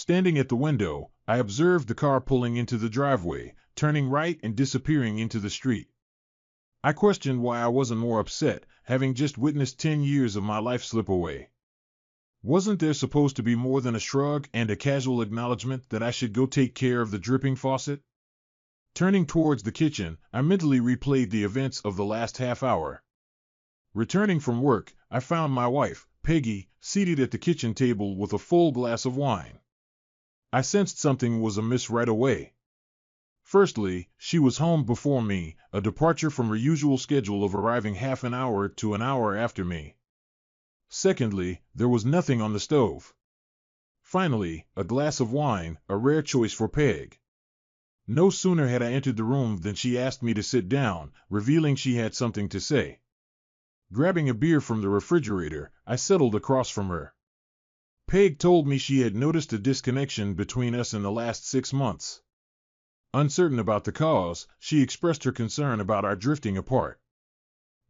Standing at the window, I observed the car pulling into the driveway, turning right and disappearing into the street. I questioned why I wasn't more upset, having just witnessed 10 years of my life slip away. Wasn't there supposed to be more than a shrug and a casual acknowledgement that I should go take care of the dripping faucet? Turning towards the kitchen, I mentally replayed the events of the last half hour. Returning from work, I found my wife, Peggy, seated at the kitchen table with a full glass of wine. I sensed something was amiss right away. Firstly, she was home before me, a departure from her usual schedule of arriving half an hour to an hour after me. Secondly, there was nothing on the stove. Finally, a glass of wine, a rare choice for Peg. No sooner had I entered the room than she asked me to sit down, revealing she had something to say. Grabbing a beer from the refrigerator, I settled across from her. Peg told me she had noticed a disconnection between us in the last 6 months. Uncertain about the cause, she expressed her concern about our drifting apart.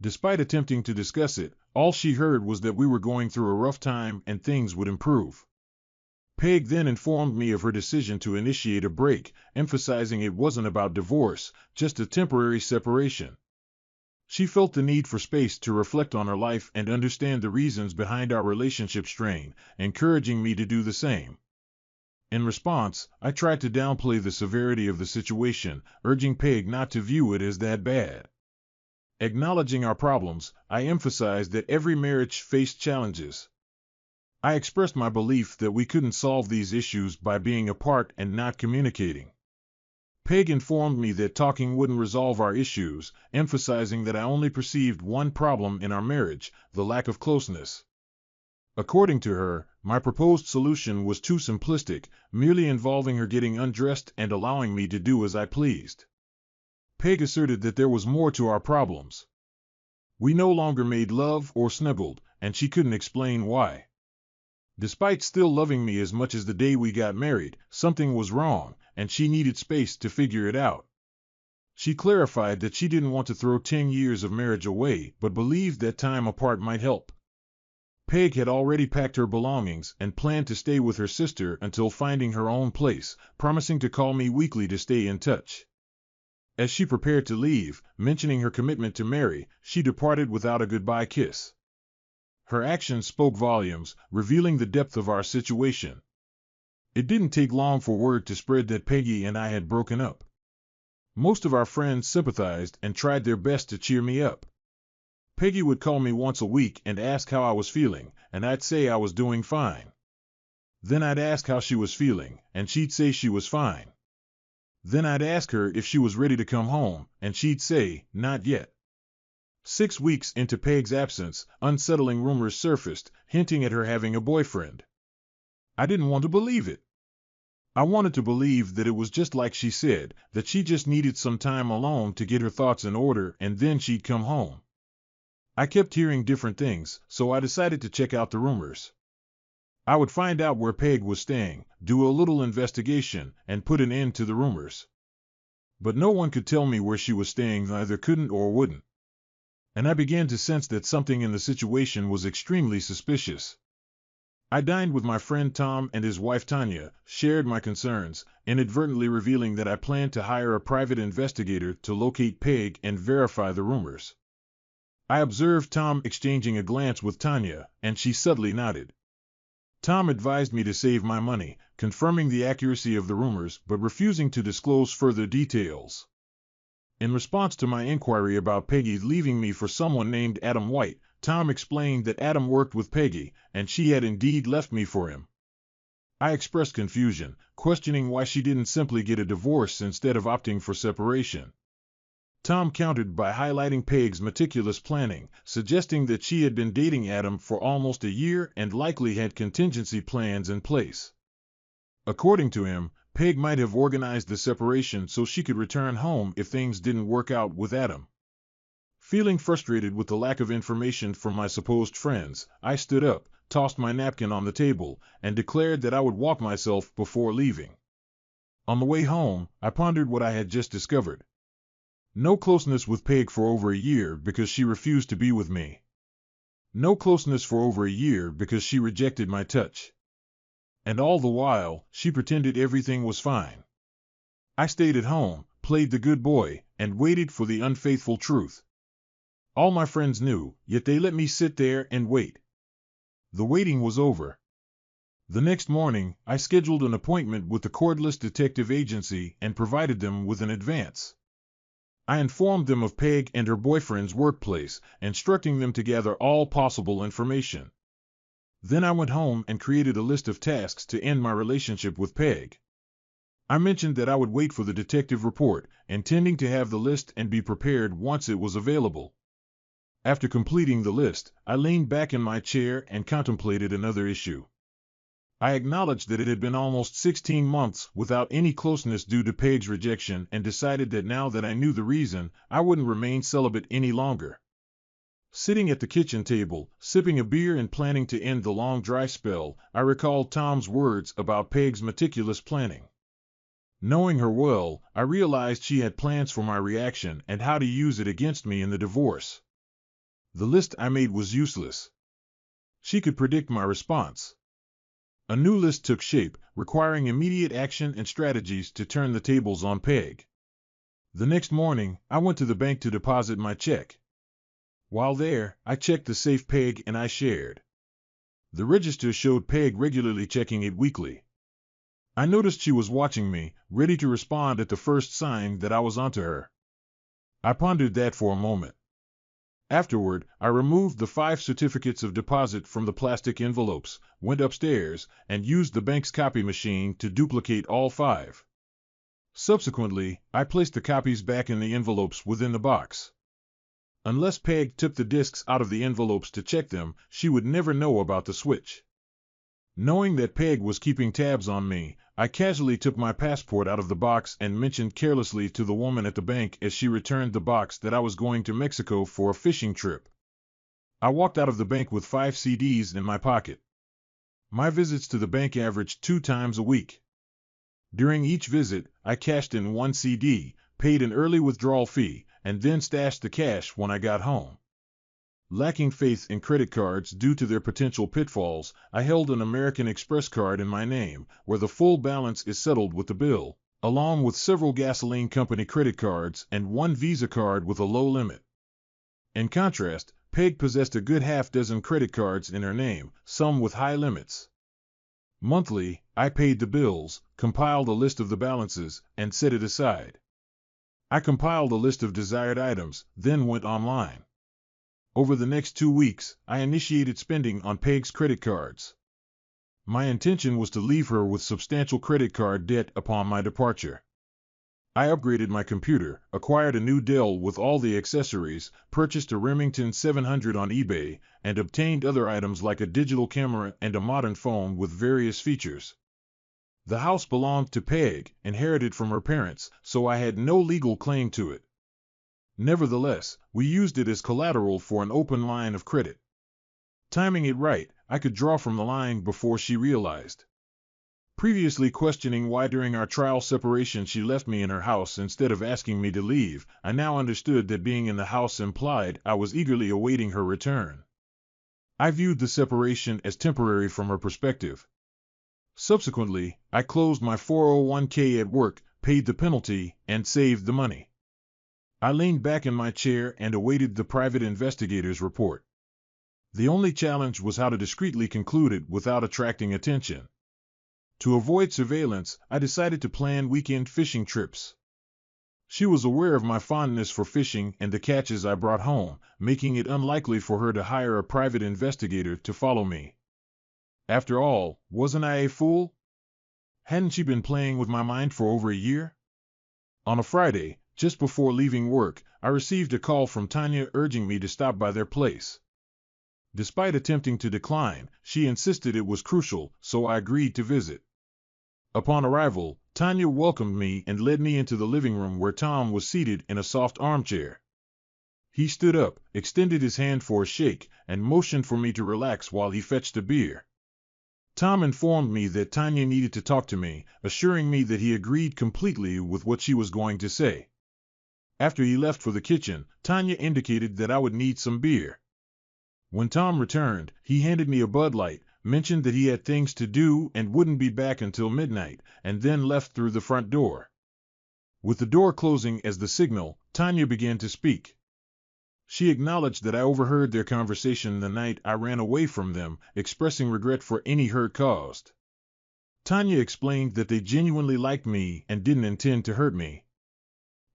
Despite attempting to discuss it, all she heard was that we were going through a rough time and things would improve. Peg then informed me of her decision to initiate a break, emphasizing it wasn't about divorce, just a temporary separation. She felt the need for space to reflect on her life and understand the reasons behind our relationship strain, encouraging me to do the same. In response, I tried to downplay the severity of the situation, urging Peg not to view it as that bad. Acknowledging our problems, I emphasized that every marriage faced challenges. I expressed my belief that we couldn't solve these issues by being apart and not communicating. Peg informed me that talking wouldn't resolve our issues, emphasizing that I only perceived one problem in our marriage, the lack of closeness. According to her, my proposed solution was too simplistic, merely involving her getting undressed and allowing me to do as I pleased. Peg asserted that there was more to our problems. We no longer made love or snuggled, and she couldn't explain why. Despite still loving me as much as the day we got married, something was wrong, and she needed space to figure it out. She clarified that she didn't want to throw 10 years of marriage away, but believed that time apart might help. Peg had already packed her belongings and planned to stay with her sister until finding her own place, promising to call me weekly to stay in touch. As she prepared to leave, mentioning her commitment to Mary, she departed without a goodbye kiss. Her actions spoke volumes, revealing the depth of our situation. It didn't take long for word to spread that Peggy and I had broken up. Most of our friends sympathized and tried their best to cheer me up. Peggy would call me once a week and ask how I was feeling, and I'd say I was doing fine. Then I'd ask how she was feeling, and she'd say she was fine. Then I'd ask her if she was ready to come home, and she'd say, not yet. 6 weeks into Peg's absence, unsettling rumors surfaced, hinting at her having a boyfriend. I didn't want to believe it. I wanted to believe that it was just like she said, that she just needed some time alone to get her thoughts in order and then she'd come home. I kept hearing different things, so I decided to check out the rumors. I would find out where Peg was staying, do a little investigation, and put an end to the rumors. But no one could tell me where she was staying, either couldn't or wouldn't. And I began to sense that something in the situation was extremely suspicious. I dined with my friend Tom and his wife Tanya, shared my concerns, inadvertently revealing that I planned to hire a private investigator to locate Peg and verify the rumors. I observed Tom exchanging a glance with Tanya, and she subtly nodded. Tom advised me to save my money, confirming the accuracy of the rumors but refusing to disclose further details. In response to my inquiry about Peggy leaving me for someone named Adam White, Tom explained that Adam worked with Peggy, and she had indeed left me for him. I expressed confusion, questioning why she didn't simply get a divorce instead of opting for separation. Tom countered by highlighting Peg's meticulous planning, suggesting that she had been dating Adam for almost a year and likely had contingency plans in place. According to him, Peg might have organized the separation so she could return home if things didn't work out with Adam. Feeling frustrated with the lack of information from my supposed friends, I stood up, tossed my napkin on the table, and declared that I would walk myself before leaving. On the way home, I pondered what I had just discovered. No closeness with Peg for over a year because she refused to be with me. No closeness for over a year because she rejected my touch. And all the while, she pretended everything was fine. I stayed at home, played the good boy, and waited for the unfaithful truth. All my friends knew, yet they let me sit there and wait. The waiting was over. The next morning, I scheduled an appointment with the cordless detective agency and provided them with an advance. I informed them of Peg and her boyfriend's workplace, instructing them to gather all possible information. Then I went home and created a list of tasks to end my relationship with Peg. I mentioned that I would wait for the detective report, intending to have the list and be prepared once it was available. After completing the list, I leaned back in my chair and contemplated another issue. I acknowledged that it had been almost 16 months without any closeness due to Peg's rejection and decided that now that I knew the reason, I wouldn't remain celibate any longer. Sitting at the kitchen table, sipping a beer and planning to end the long dry spell, I recalled Tom's words about Peg's meticulous planning. Knowing her well, I realized she had plans for my reaction and how to use it against me in the divorce. The list I made was useless. She could predict my response. A new list took shape, requiring immediate action and strategies to turn the tables on Peg. The next morning, I went to the bank to deposit my check. While there, I checked the safe Peg and I shared. The register showed Peg regularly checking it weekly. I noticed she was watching me, ready to respond at the first sign that I was onto her. I pondered that for a moment. Afterward, I removed the 5 certificates of deposit from the plastic envelopes, went upstairs, and used the bank's copy machine to duplicate all 5. Subsequently, I placed the copies back in the envelopes within the box. Unless Peg took the discs out of the envelopes to check them, she would never know about the switch. Knowing that Peg was keeping tabs on me, I casually took my passport out of the box and mentioned carelessly to the woman at the bank as she returned the box that I was going to Mexico for a fishing trip. I walked out of the bank with 5 CDs in my pocket. My visits to the bank averaged 2 times a week. During each visit, I cashed in 1 CD, paid an early withdrawal fee, and then stashed the cash when I got home. Lacking faith in credit cards due to their potential pitfalls, I held an American Express card in my name, where the full balance is settled with the bill, along with several gasoline company credit cards and 1 Visa card with a low limit. In contrast, Peg possessed a good half-dozen credit cards in her name, some with high limits. Monthly, I paid the bills, compiled a list of the balances, and set it aside. I compiled a list of desired items, then went online. Over the next 2 weeks, I initiated spending on Peg's credit cards. My intention was to leave her with substantial credit card debt upon my departure. I upgraded my computer, acquired a new Dell with all the accessories, purchased a Remington 700 on eBay, and obtained other items like a digital camera and a modern phone with various features. The house belonged to Peg, inherited from her parents, so I had no legal claim to it. Nevertheless, we used it as collateral for an open line of credit. Timing it right, I could draw from the line before she realized. Previously questioning why during our trial separation she left me in her house instead of asking me to leave, I now understood that being in the house implied I was eagerly awaiting her return. I viewed the separation as temporary from her perspective. Subsequently, I closed my 401k at work, paid the penalty, and saved the money. I leaned back in my chair and awaited the private investigator's report. The only challenge was how to discreetly conclude it without attracting attention. To avoid surveillance, I decided to plan weekend fishing trips. She was aware of my fondness for fishing and the catches I brought home, making it unlikely for her to hire a private investigator to follow me. After all, wasn't I a fool? Hadn't she been playing with my mind for over a year? On a Friday, just before leaving work, I received a call from Tanya urging me to stop by their place. Despite attempting to decline, she insisted it was crucial, so I agreed to visit. Upon arrival, Tanya welcomed me and led me into the living room where Tom was seated in a soft armchair. He stood up, extended his hand for a shake, and motioned for me to relax while he fetched a beer. Tom informed me that Tanya needed to talk to me, assuring me that he agreed completely with what she was going to say. After he left for the kitchen, Tanya indicated that I would need some beer. When Tom returned, he handed me a Bud Light, mentioned that he had things to do and wouldn't be back until midnight, and then left through the front door. With the door closing as the signal, Tanya began to speak. She acknowledged that I overheard their conversation the night I ran away from them, expressing regret for any hurt caused. Tanya explained that they genuinely liked me and didn't intend to hurt me.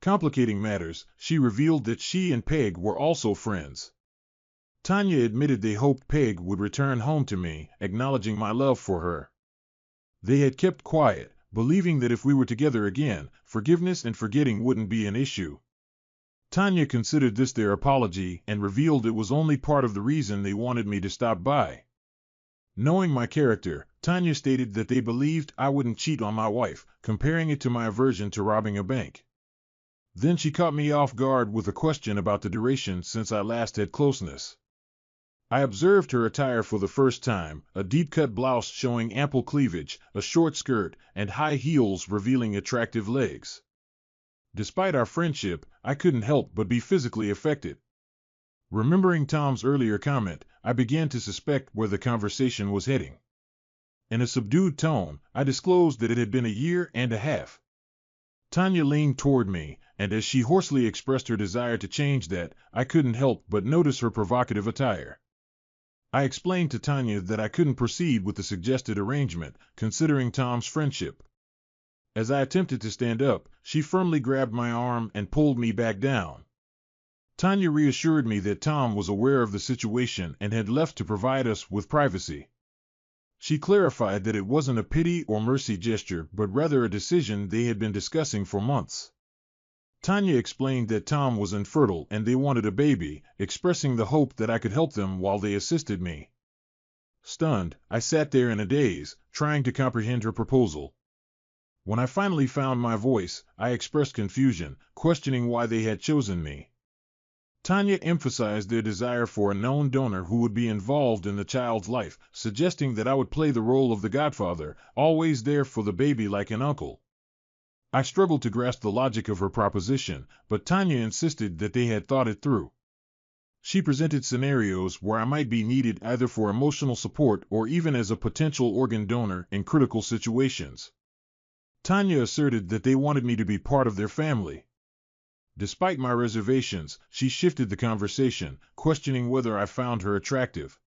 Complicating matters, she revealed that she and Peg were also friends. Tanya admitted they hoped Peg would return home to me, acknowledging my love for her. They had kept quiet, believing that if we were together again, forgiveness and forgetting wouldn't be an issue. Tanya considered this their apology and revealed it was only part of the reason they wanted me to stop by. Knowing my character, Tanya stated that they believed I wouldn't cheat on my wife, comparing it to my aversion to robbing a bank. Then she caught me off guard with a question about the duration since I last had closeness. I observed her attire for the first time, a deep-cut blouse showing ample cleavage, a short skirt, and high heels revealing attractive legs. Despite our friendship, I couldn't help but be physically affected. Remembering Tom's earlier comment, I began to suspect where the conversation was heading. In a subdued tone, I disclosed that it had been a year and a half. Tanya leaned toward me, and as she hoarsely expressed her desire to change that, I couldn't help but notice her provocative attire. I explained to Tanya that I couldn't proceed with the suggested arrangement, considering Tom's friendship. As I attempted to stand up, she firmly grabbed my arm and pulled me back down. Tanya reassured me that Tom was aware of the situation and had left to provide us with privacy. She clarified that it wasn't a pity or mercy gesture, but rather a decision they had been discussing for months. Tanya explained that Tom was infertile and they wanted a baby, expressing the hope that I could help them while they assisted me. Stunned, I sat there in a daze, trying to comprehend her proposal. When I finally found my voice, I expressed confusion, questioning why they had chosen me. Tanya emphasized their desire for a known donor who would be involved in the child's life, suggesting that I would play the role of the godfather, always there for the baby like an uncle. I struggled to grasp the logic of her proposition, but Tanya insisted that they had thought it through. She presented scenarios where I might be needed either for emotional support or even as a potential organ donor in critical situations. Tanya asserted that they wanted me to be part of their family. Despite my reservations, she shifted the conversation, questioning whether I found her attractive.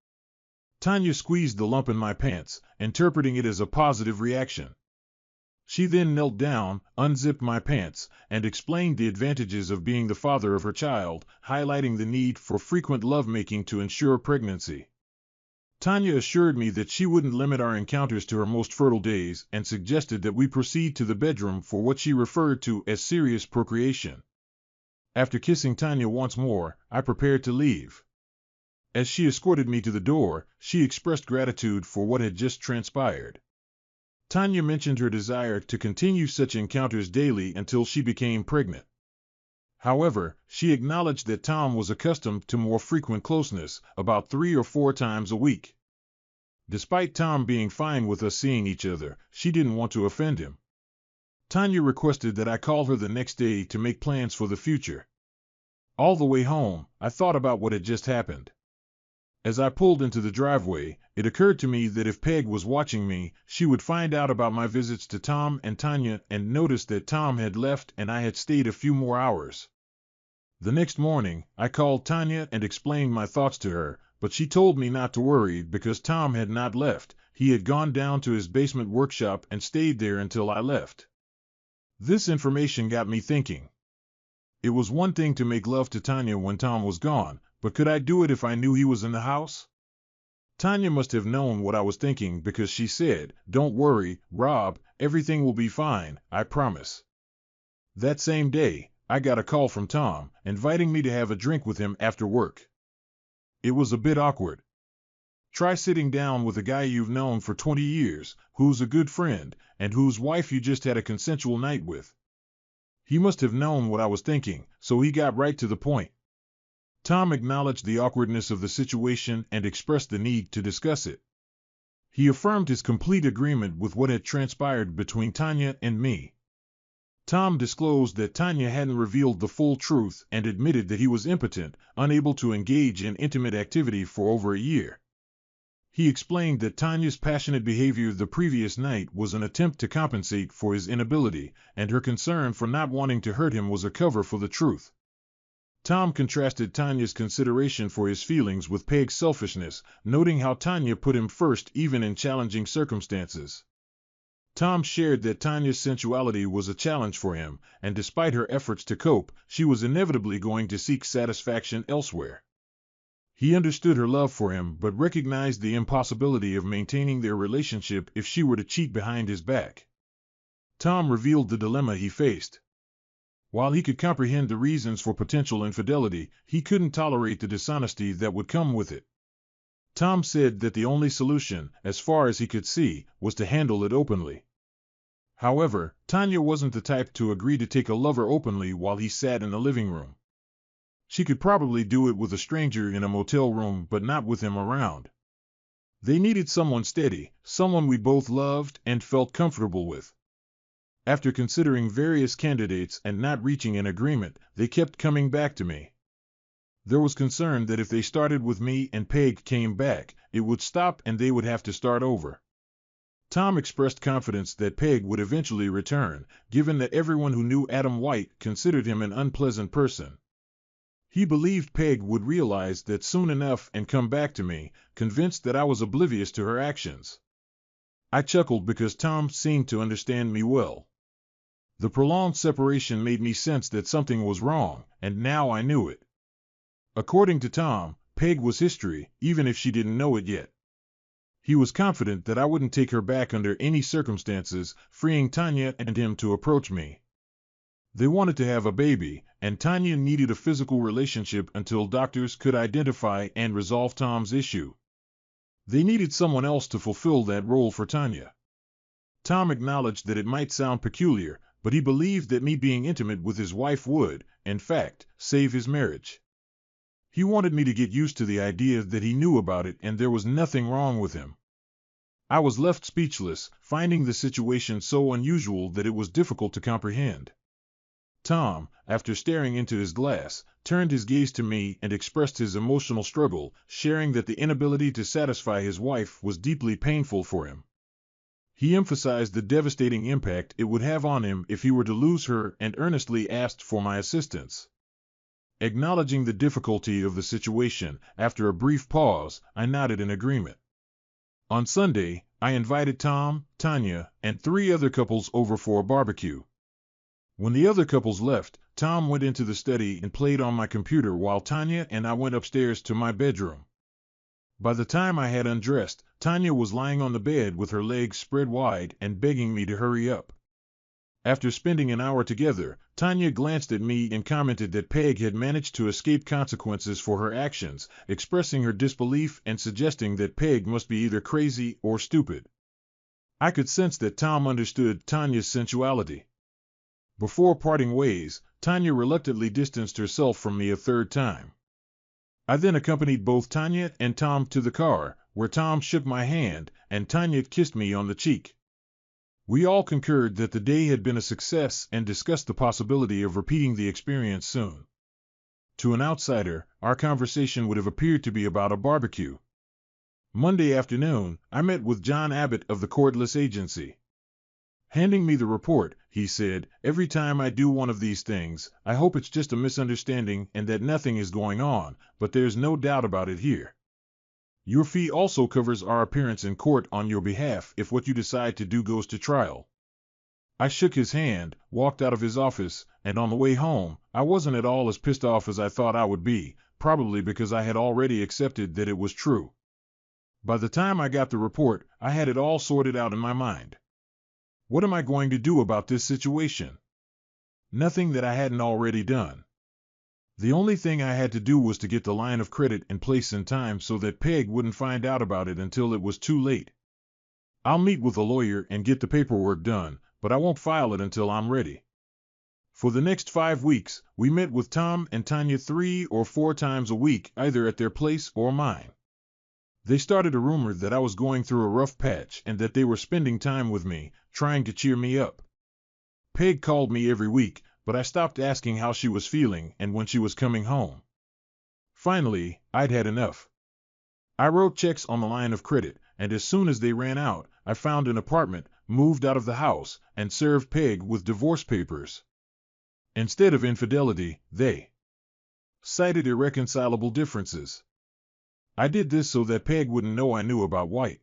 Tanya squeezed the lump in my pants, interpreting it as a positive reaction. She then knelt down, unzipped my pants, and explained the advantages of being the father of her child, highlighting the need for frequent lovemaking to ensure pregnancy. Tanya assured me that she wouldn't limit our encounters to her most fertile days and suggested that we proceed to the bedroom for what she referred to as serious procreation. After kissing Tanya once more, I prepared to leave. As she escorted me to the door, she expressed gratitude for what had just transpired. Tanya mentioned her desire to continue such encounters daily until she became pregnant. However, she acknowledged that Tom was accustomed to more frequent closeness, about 3 or 4 times a week. Despite Tom being fine with us seeing each other, she didn't want to offend him. Tanya requested that I call her the next day to make plans for the future. All the way home, I thought about what had just happened. As I pulled into the driveway, it occurred to me that if Peg was watching me, she would find out about my visits to Tom and Tanya and notice that Tom had left and I had stayed a few more hours. The next morning, I called Tanya and explained my thoughts to her, but she told me not to worry because Tom had not left. He had gone down to his basement workshop and stayed there until I left. This information got me thinking. It was one thing to make love to Tanya when Tom was gone, but could I do it if I knew he was in the house? Tanya must have known what I was thinking because she said, "Don't worry, Rob, everything will be fine, I promise." That same day, I got a call from Tom, inviting me to have a drink with him after work. It was a bit awkward. Try sitting down with a guy you've known for 20 years, who's a good friend, and whose wife you just had a consensual night with. He must have known what I was thinking, so he got right to the point. Tom acknowledged the awkwardness of the situation and expressed the need to discuss it. He affirmed his complete agreement with what had transpired between Tanya and me. Tom disclosed that Tanya hadn't revealed the full truth and admitted that he was impotent, unable to engage in intimate activity for over a year. He explained that Tanya's passionate behavior the previous night was an attempt to compensate for his inability, and her concern for not wanting to hurt him was a cover for the truth. Tom contrasted Tanya's consideration for his feelings with Peg's selfishness, noting how Tanya put him first even in challenging circumstances. Tom shared that Tanya's sensuality was a challenge for him, and despite her efforts to cope, she was inevitably going to seek satisfaction elsewhere. He understood her love for him, but recognized the impossibility of maintaining their relationship if she were to cheat behind his back. Tom revealed the dilemma he faced. While he could comprehend the reasons for potential infidelity, he couldn't tolerate the dishonesty that would come with it. Tom said that the only solution, as far as he could see, was to handle it openly. However, Tanya wasn't the type to agree to take a lover openly while he sat in the living room. She could probably do it with a stranger in a motel room, but not with him around. They needed someone steady, someone we both loved and felt comfortable with. After considering various candidates and not reaching an agreement, they kept coming back to me. There was concern that if they started with me and Peg came back, it would stop and they would have to start over. Tom expressed confidence that Peg would eventually return, given that everyone who knew Adam White considered him an unpleasant person. He believed Peg would realize that soon enough and come back to me, convinced that I was oblivious to her actions. I chuckled because Tom seemed to understand me well. The prolonged separation made me sense that something was wrong, and now I knew it. According to Tom, Peg was history, even if she didn't know it yet. He was confident that I wouldn't take her back under any circumstances, freeing Tanya and him to approach me. They wanted to have a baby, and Tanya needed a physical relationship until doctors could identify and resolve Tom's issue. They needed someone else to fulfill that role for Tanya. Tom acknowledged that it might sound peculiar, but he believed that me being intimate with his wife would, in fact, save his marriage. He wanted me to get used to the idea that he knew about it and there was nothing wrong with him. I was left speechless, finding the situation so unusual that it was difficult to comprehend. Tom, after staring into his glass, turned his gaze to me and expressed his emotional struggle, sharing that the inability to satisfy his wife was deeply painful for him. He emphasized the devastating impact it would have on him if he were to lose her and earnestly asked for my assistance. Acknowledging the difficulty of the situation, after a brief pause, I nodded in agreement. On Sunday, I invited Tom, Tanya, and 3 other couples over for a barbecue. When the other couples left, Tom went into the study and played on my computer while Tanya and I went upstairs to my bedroom. By the time I had undressed, Tanya was lying on the bed with her legs spread wide and begging me to hurry up. After spending an hour together, Tanya glanced at me and commented that Peg had managed to escape consequences for her actions, expressing her disbelief and suggesting that Peg must be either crazy or stupid. I could sense that Tom understood Tanya's sensuality. Before parting ways, Tanya reluctantly distanced herself from me a 3rd time. I then accompanied both Tanya and Tom to the car, where Tom shook my hand and Tanya kissed me on the cheek. We all concurred that the day had been a success and discussed the possibility of repeating the experience soon. To an outsider, our conversation would have appeared to be about a barbecue. Monday afternoon, I met with John Abbott of the Cordless Agency. Handing me the report, he said, "Every time I do one of these things, I hope it's just a misunderstanding and that nothing is going on, but there's no doubt about it here. Your fee also covers our appearance in court on your behalf if what you decide to do goes to trial." I shook his hand, walked out of his office, and on the way home, I wasn't at all as pissed off as I thought I would be, probably because I had already accepted that it was true. By the time I got the report, I had it all sorted out in my mind. What am I going to do about this situation? Nothing that I hadn't already done. The only thing I had to do was to get the line of credit in place in time so that Peg wouldn't find out about it until it was too late. I'll meet with a lawyer and get the paperwork done, but I won't file it until I'm ready. For the next 5 weeks, we met with Tom and Tanya 3 or 4 times a week, either at their place or mine. They started a rumor that I was going through a rough patch and that they were spending time with me, trying to cheer me up. Peg called me every week, but I stopped asking how she was feeling and when she was coming home. Finally, I'd had enough. I wrote checks on the line of credit, and as soon as they ran out, I found an apartment, moved out of the house, and served Peg with divorce papers. Instead of infidelity, they cited irreconcilable differences. I did this so that Peg wouldn't know I knew about White.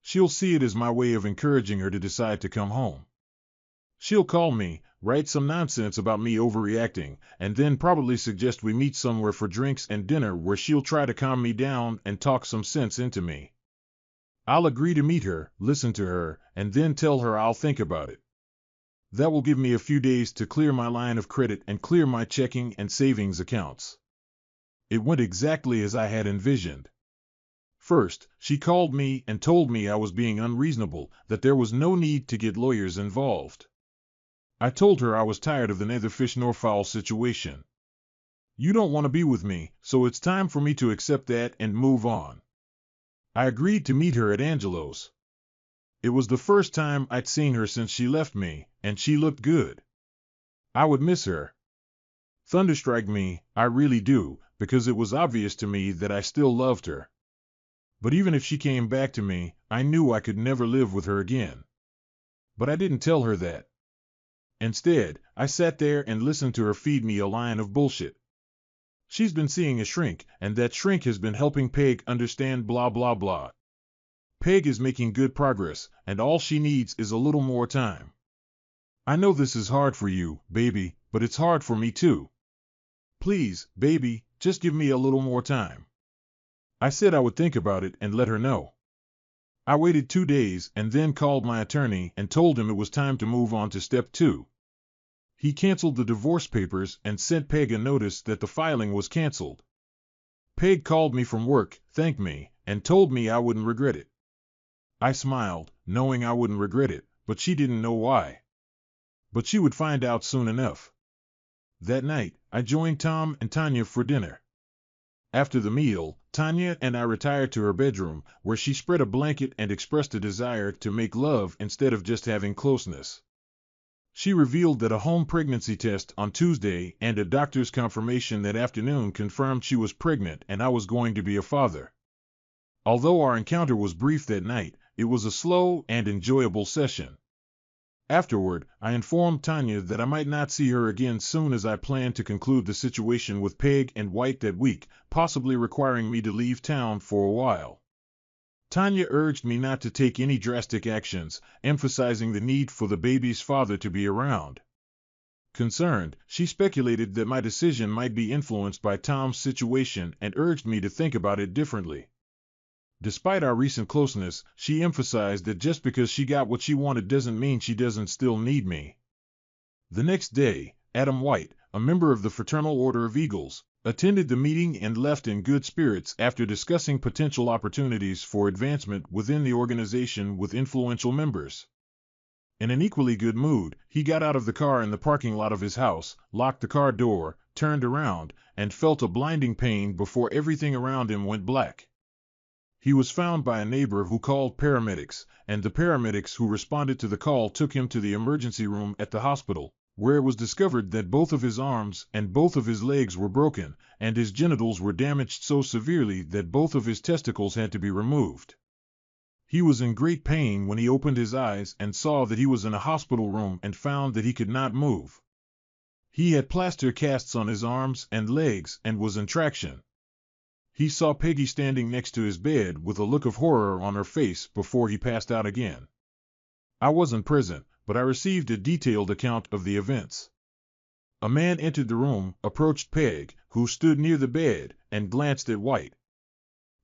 She'll see it as my way of encouraging her to decide to come home. She'll call me, write some nonsense about me overreacting, and then probably suggest we meet somewhere for drinks and dinner where she'll try to calm me down and talk some sense into me. I'll agree to meet her, listen to her, and then tell her I'll think about it. That will give me a few days to clear my line of credit and clear my checking and savings accounts. It went exactly as I had envisioned. First, she called me and told me I was being unreasonable, that there was no need to get lawyers involved. I told her I was tired of the neither fish nor fowl situation. You don't want to be with me, so it's time for me to accept that and move on. I agreed to meet her at Angelo's. It was the first time I'd seen her since she left me, and she looked good. I would miss her. Thunderstrike me, I really do, because it was obvious to me that I still loved her. But even if she came back to me, I knew I could never live with her again. But I didn't tell her that. Instead, I sat there and listened to her feed me a line of bullshit. She's been seeing a shrink, and that shrink has been helping Peg understand blah blah blah. Peg is making good progress, and all she needs is a little more time. I know this is hard for you, baby, but it's hard for me too. Please, baby, just give me a little more time. I said I would think about it and let her know. I waited 2 days and then called my attorney and told him it was time to move on to step 2. He canceled the divorce papers and sent Peg a notice that the filing was canceled. Peg called me from work, thanked me, and told me I wouldn't regret it. I smiled, knowing I wouldn't regret it, but she didn't know why. But she would find out soon enough. That night, I joined Tom and Tanya for dinner. After the meal, Tanya and I retired to her bedroom, where she spread a blanket and expressed a desire to make love instead of just having closeness. She revealed that a home pregnancy test on Tuesday and a doctor's confirmation that afternoon confirmed she was pregnant and I was going to be a father. Although our encounter was brief that night, it was a slow and enjoyable session. Afterward, I informed Tanya that I might not see her again soon as I planned to conclude the situation with Peg and White that week, possibly requiring me to leave town for a while. Tanya urged me not to take any drastic actions, emphasizing the need for the baby's father to be around. Concerned, she speculated that my decision might be influenced by Tom's situation and urged me to think about it differently. Despite our recent closeness, she emphasized that just because she got what she wanted doesn't mean she doesn't still need me. The next day, Adam White, a member of the Fraternal Order of Eagles, attended the meeting and left in good spirits after discussing potential opportunities for advancement within the organization with influential members. In an equally good mood, he got out of the car in the parking lot of his house, locked the car door, turned around, and felt a blinding pain before everything around him went black. He was found by a neighbor who called paramedics, and the paramedics who responded to the call took him to the emergency room at the hospital, where it was discovered that both of his arms and both of his legs were broken, and his genitals were damaged so severely that both of his testicles had to be removed. He was in great pain when he opened his eyes and saw that he was in a hospital room and found that he could not move. He had plaster casts on his arms and legs and was in traction. He saw Peggy standing next to his bed with a look of horror on her face before he passed out again. I wasn't present, but I received a detailed account of the events. A man entered the room, approached Peg, who stood near the bed, and glanced at White.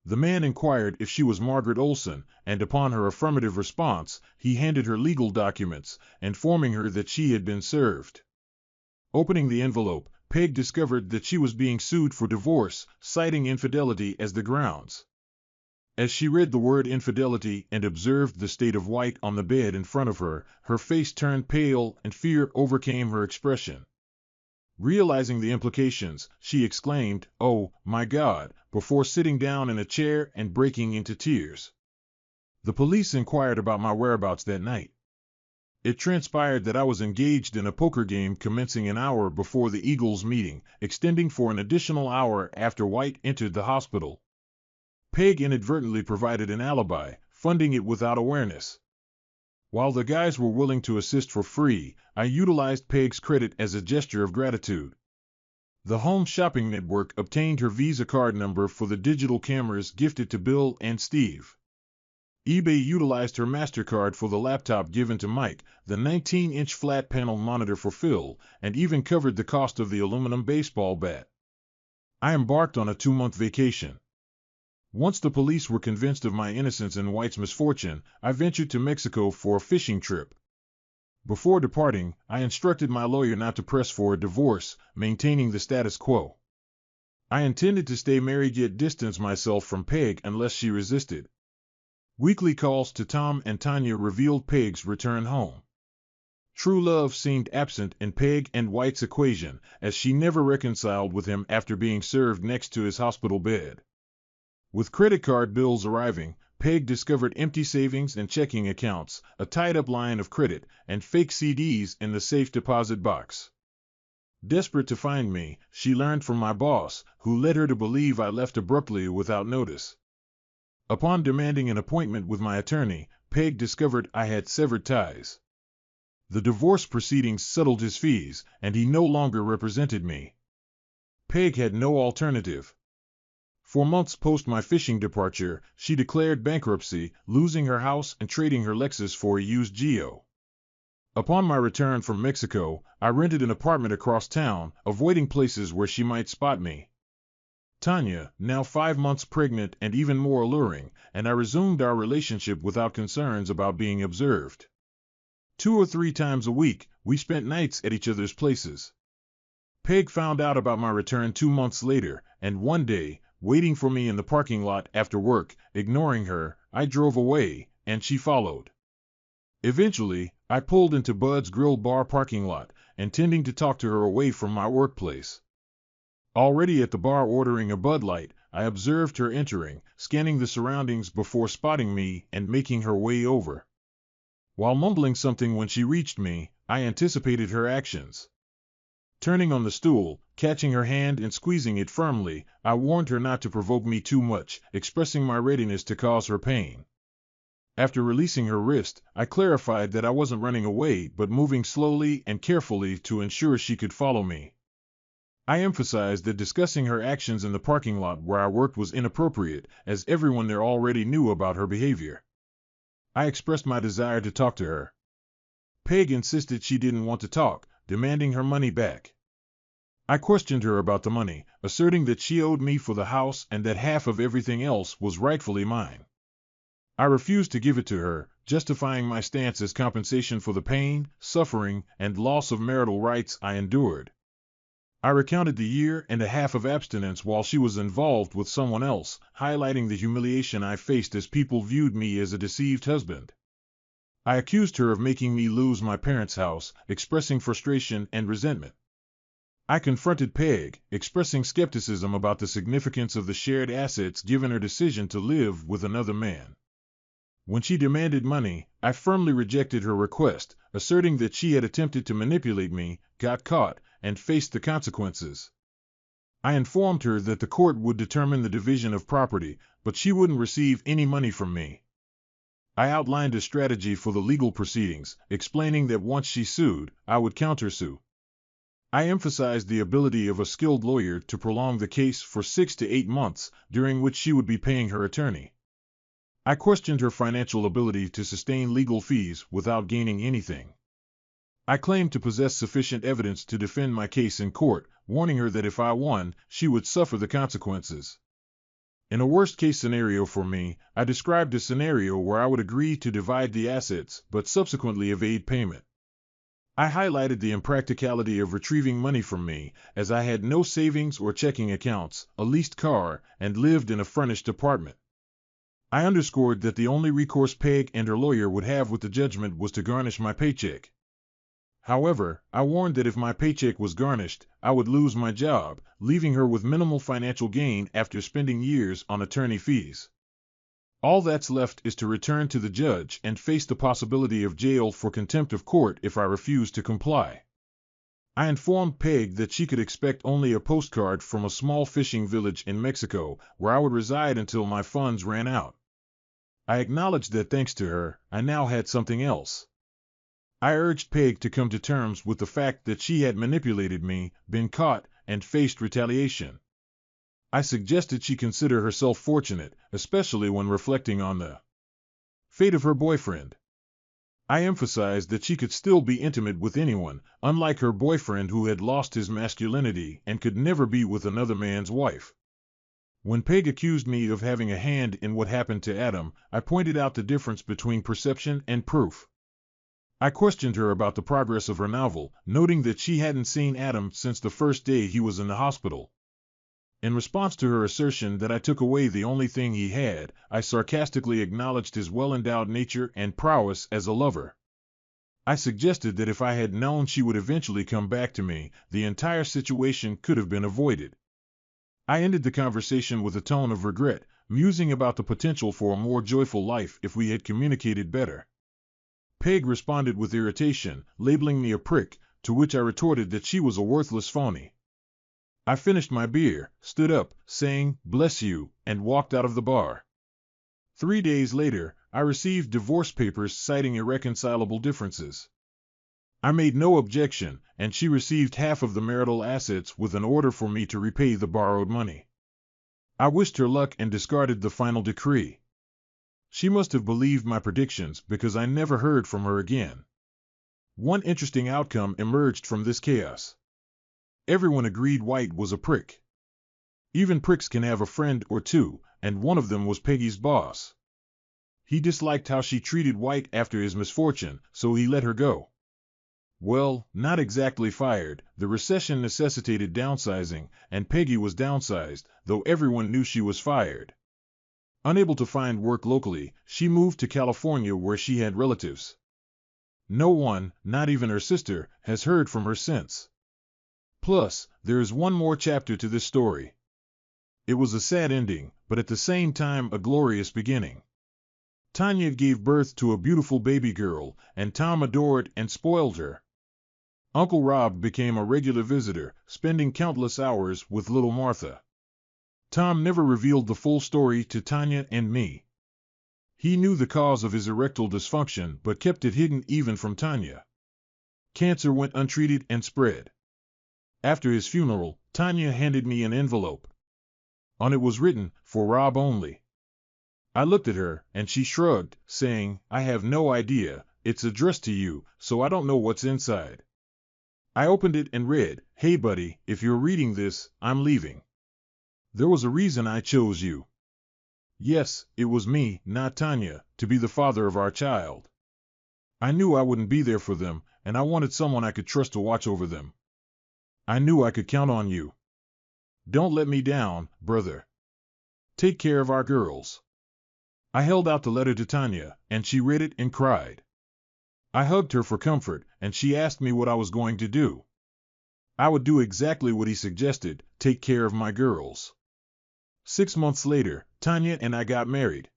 The man inquired if she was Margaret Olson, and upon her affirmative response, he handed her legal documents, informing her that she had been served. Opening the envelope, Peg discovered that she was being sued for divorce, citing infidelity as the grounds. As she read the word infidelity and observed the state of White on the bed in front of her, her face turned pale and fear overcame her expression. Realizing the implications, she exclaimed, "Oh, my God," before sitting down in a chair and breaking into tears. The police inquired about my whereabouts that night. It transpired that I was engaged in a poker game commencing an hour before the Eagles meeting, extending for an additional hour after White entered the hospital. Peg inadvertently provided an alibi, funding it without awareness. While the guys were willing to assist for free, I utilized Peg's credit as a gesture of gratitude. The Home Shopping Network obtained her Visa card number for the digital cameras gifted to Bill and Steve. eBay utilized her MasterCard for the laptop given to Mike, the 19-inch flat-panel monitor for Phil, and even covered the cost of the aluminum baseball bat. I embarked on a 2-month vacation. Once the police were convinced of my innocence and White's misfortune, I ventured to Mexico for a fishing trip. Before departing, I instructed my lawyer not to press for a divorce, maintaining the status quo. I intended to stay married yet distance myself from Peg unless she resisted. Weekly calls to Tom and Tanya revealed Peg's return home. True love seemed absent in Peg and White's equation, as she never reconciled with him after being served next to his hospital bed. With credit card bills arriving, Peg discovered empty savings and checking accounts, a tied-up line of credit, and fake CDs in the safe deposit box. Desperate to find me, she learned from my boss, who led her to believe I left abruptly without notice. Upon demanding an appointment with my attorney, Peg discovered I had severed ties. The divorce proceedings settled his fees, and he no longer represented me. Peg had no alternative. For months post my fishing departure, she declared bankruptcy, losing her house and trading her Lexus for a used Geo. Upon my return from Mexico, I rented an apartment across town, avoiding places where she might spot me. Tanya, now 5 months pregnant and even more alluring, and I resumed our relationship without concerns about being observed. 2 or 3 times a week, we spent nights at each other's places. Peg found out about my return 2 months later, and one day, waiting for me in the parking lot after work, ignoring her, I drove away, and she followed. Eventually, I pulled into Bud's Grill Bar parking lot, intending to talk to her away from my workplace. Already at the bar ordering a Bud Light, I observed her entering, scanning the surroundings before spotting me and making her way over. While mumbling something when she reached me, I anticipated her actions. Turning on the stool, catching her hand and squeezing it firmly, I warned her not to provoke me too much, expressing my readiness to cause her pain. After releasing her wrist, I clarified that I wasn't running away but moving slowly and carefully to ensure she could follow me. I emphasized that discussing her actions in the parking lot where I worked was inappropriate, as everyone there already knew about her behavior. I expressed my desire to talk to her. Peg insisted she didn't want to talk, demanding her money back. I questioned her about the money, asserting that she owed me for the house and that half of everything else was rightfully mine. I refused to give it to her, justifying my stance as compensation for the pain, suffering, and loss of marital rights I endured. I recounted the 1.5 years of abstinence while she was involved with someone else, highlighting the humiliation I faced as people viewed me as a deceived husband. I accused her of making me lose my parents' house, expressing frustration and resentment. I confronted Peg, expressing skepticism about the significance of the shared assets given her decision to live with another man. When she demanded money, I firmly rejected her request, asserting that she had attempted to manipulate me, got caught, and faced the consequences. I informed her that the court would determine the division of property, but she wouldn't receive any money from me. I outlined a strategy for the legal proceedings, explaining that once she sued, I would countersue. I emphasized the ability of a skilled lawyer to prolong the case for 6 to 8 months, during which she would be paying her attorney. I questioned her financial ability to sustain legal fees without gaining anything. I claimed to possess sufficient evidence to defend my case in court, warning her that if I won, she would suffer the consequences. In a worst-case scenario for me, I described a scenario where I would agree to divide the assets but subsequently evade payment. I highlighted the impracticality of retrieving money from me, as I had no savings or checking accounts, a leased car, and lived in a furnished apartment. I underscored that the only recourse Peg and her lawyer would have with the judgment was to garnish my paycheck. However, I warned that if my paycheck was garnished, I would lose my job, leaving her with minimal financial gain after spending years on attorney fees. All that's left is to return to the judge and face the possibility of jail for contempt of court if I refuse to comply. I informed Peg that she could expect only a postcard from a small fishing village in Mexico, where I would reside until my funds ran out. I acknowledged that thanks to her, I now had something else. I urged Peg to come to terms with the fact that she had manipulated me, been caught, and faced retaliation. I suggested she consider herself fortunate, especially when reflecting on the fate of her boyfriend. I emphasized that she could still be intimate with anyone, unlike her boyfriend who had lost his masculinity and could never be with another man's wife. When Peg accused me of having a hand in what happened to Adam, I pointed out the difference between perception and proof. I questioned her about the progress of her novel, noting that she hadn't seen Adam since the first day he was in the hospital. In response to her assertion that I took away the only thing he had, I sarcastically acknowledged his well-endowed nature and prowess as a lover. I suggested that if I had known she would eventually come back to me, the entire situation could have been avoided. I ended the conversation with a tone of regret, musing about the potential for a more joyful life if we had communicated better. Peg responded with irritation, labeling me a prick, to which I retorted that she was a worthless phony. I finished my beer, stood up, saying, "Bless you," and walked out of the bar. 3 days later, I received divorce papers citing irreconcilable differences. I made no objection, and she received half of the marital assets with an order for me to repay the borrowed money. I wished her luck and discarded the final decree. She must have believed my predictions because I never heard from her again. One interesting outcome emerged from this chaos. Everyone agreed White was a prick. Even pricks can have a friend or two, and one of them was Peggy's boss. He disliked how she treated White after his misfortune, so he let her go. Well, not exactly fired. The recession necessitated downsizing, and Peggy was downsized, though everyone knew she was fired. Unable to find work locally, she moved to California where she had relatives. No one, not even her sister, has heard from her since. Plus, there is one more chapter to this story. It was a sad ending, but at the same time a glorious beginning. Tanya gave birth to a beautiful baby girl, and Tom adored and spoiled her. Uncle Rob became a regular visitor, spending countless hours with little Martha. Tom never revealed the full story to Tanya and me. He knew the cause of his erectile dysfunction but kept it hidden even from Tanya. Cancer went untreated and spread. After his funeral, Tanya handed me an envelope. On it was written, "For Rob only." I looked at her, and she shrugged, saying, "I have no idea, it's addressed to you, so I don't know what's inside." I opened it and read, "Hey buddy, if you're reading this, I'm leaving. There was a reason I chose you. Yes, it was me, not Tanya, to be the father of our child. I knew I wouldn't be there for them, and I wanted someone I could trust to watch over them. I knew I could count on you. Don't let me down, brother. Take care of our girls." I held out the letter to Tanya, and she read it and cried. I hugged her for comfort, and she asked me what I was going to do. I would do exactly what he suggested, take care of my girls. 6 months later, Tanya and I got married.